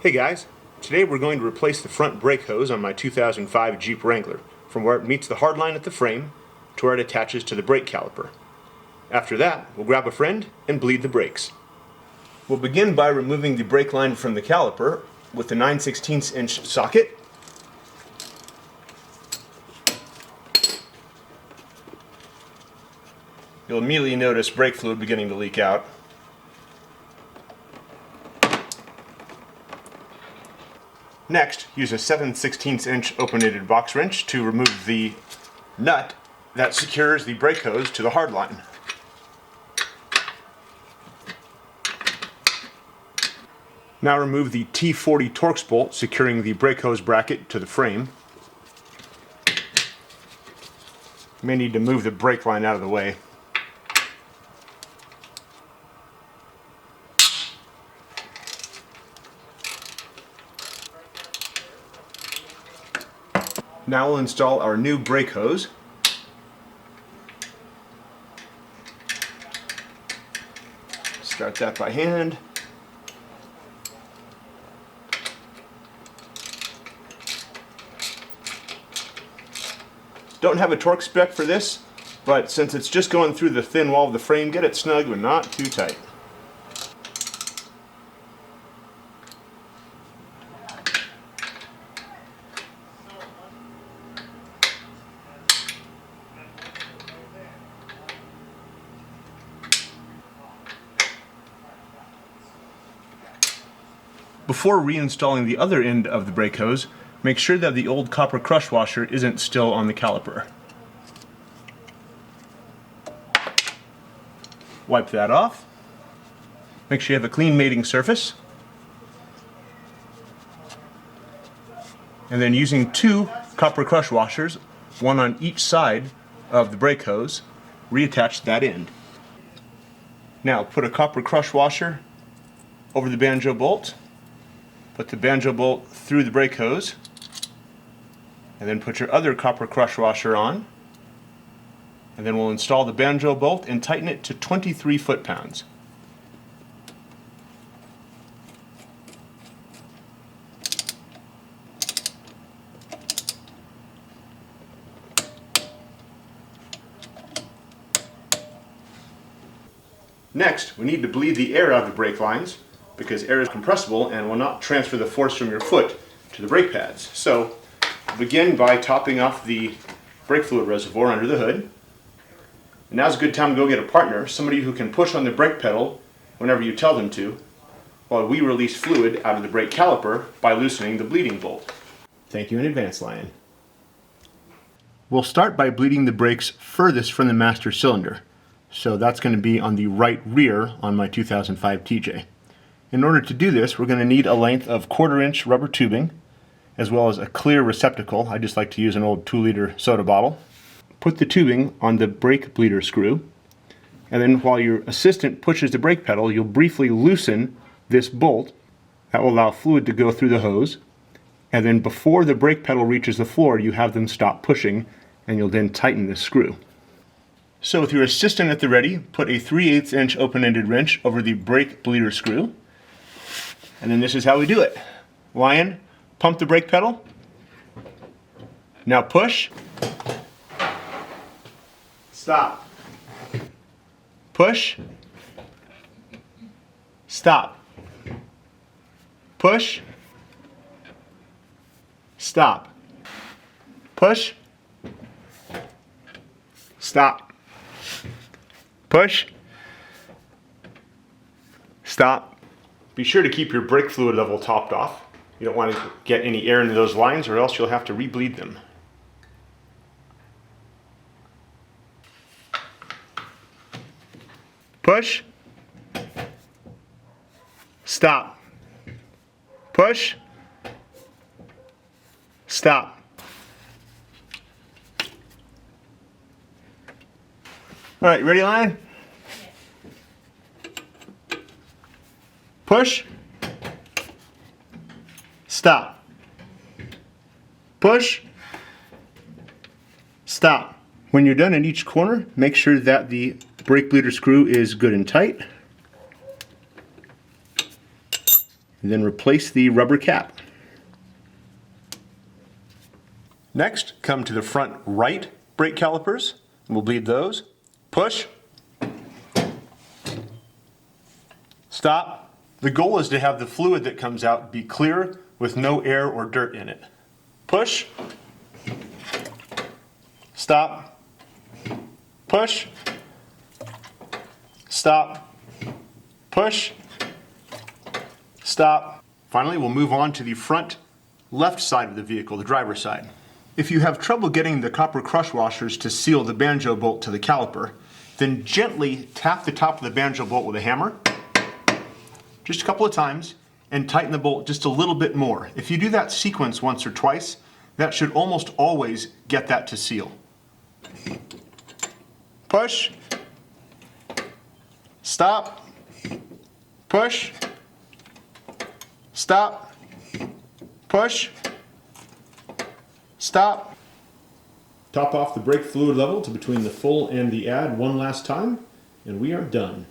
Hey guys, today we're going to replace the front brake hose on my 2005 Jeep Wrangler from where it meets the hardline at the frame to where it attaches to the brake caliper. After that, we'll grab a friend and bleed the brakes. We'll begin by removing the brake line from the caliper with the 9/16 inch socket. You'll immediately notice brake fluid beginning to leak out. Next, use a 7/16 inch open-ended box wrench to remove the nut that secures the brake hose to the hardline. Now remove the T40 Torx bolt securing the brake hose bracket to the frame. You may need to move the brake line out of the way. Now we'll install our new brake hose. Start that by hand. Don't have a torque spec for this, but since it's just going through the thin wall of the frame, get it snug but not too tight. Before reinstalling the other end of the brake hose, make sure that the old copper crush washer isn't still on the caliper. Wipe that off. Make sure you have a clean mating surface. And then using two copper crush washers, one on each side of the brake hose, reattach that end. Now put a copper crush washer over the banjo bolt. Put the banjo bolt through the brake hose, and then put your other copper crush washer on, and then we'll install the banjo bolt and tighten it to 23 foot-pounds. Next, we need to bleed the air out of the brake lines, because air is compressible and will not transfer the force from your foot to the brake pads. So, begin by topping off the brake fluid reservoir under the hood. And now's a good time to go get a partner, somebody who can push on the brake pedal whenever you tell them to, while we release fluid out of the brake caliper by loosening the bleeding bolt. Thank you in advance, Lion. We'll start by bleeding the brakes furthest from the master cylinder. So that's going to be on the right rear on my 2005 TJ. In order to do this, we're going to need a length of 1/4 inch rubber tubing, as well as a clear receptacle. I just like to use an old 2-liter soda bottle. Put the tubing on the brake bleeder screw, and then while your assistant pushes the brake pedal, you'll briefly loosen this bolt. That will allow fluid to go through the hose, and then before the brake pedal reaches the floor, you have them stop pushing, and you'll then tighten this screw. So with your assistant at the ready, put a 3/8 inch open-ended wrench over the brake bleeder screw. And then this is how we do it. Lion, pump the brake pedal. Now push. Stop. Push. Stop. Push. Stop. Push. Stop. Push. Stop. Be sure to keep your brake fluid level topped off. You don't want to get any air into those lines or else you'll have to rebleed them. Push. Stop. Push. Stop. All right, you ready, Lion? Push. Stop. Push. Stop. When you're done in each corner, make sure that the brake bleeder screw is good and tight. and then replace the rubber cap. Next, come to the front right brake calipers, and we'll bleed those. Push. Stop. The goal is to have the fluid that comes out be clear with no air or dirt in it. Push. Stop. Push. Stop. Push. Stop. Finally, we'll move on to the front left side of the vehicle, the driver's side. If you have trouble getting the copper crush washers to seal the banjo bolt to the caliper, then gently tap the top of the banjo bolt with a hammer, just a couple of times, and tighten the bolt just a little bit more. If you do that sequence once or twice, that should almost always get that to seal. Push. Stop. Push. Stop. Push. Stop. Top off the brake fluid level to between the full and the add one last time, and we are done.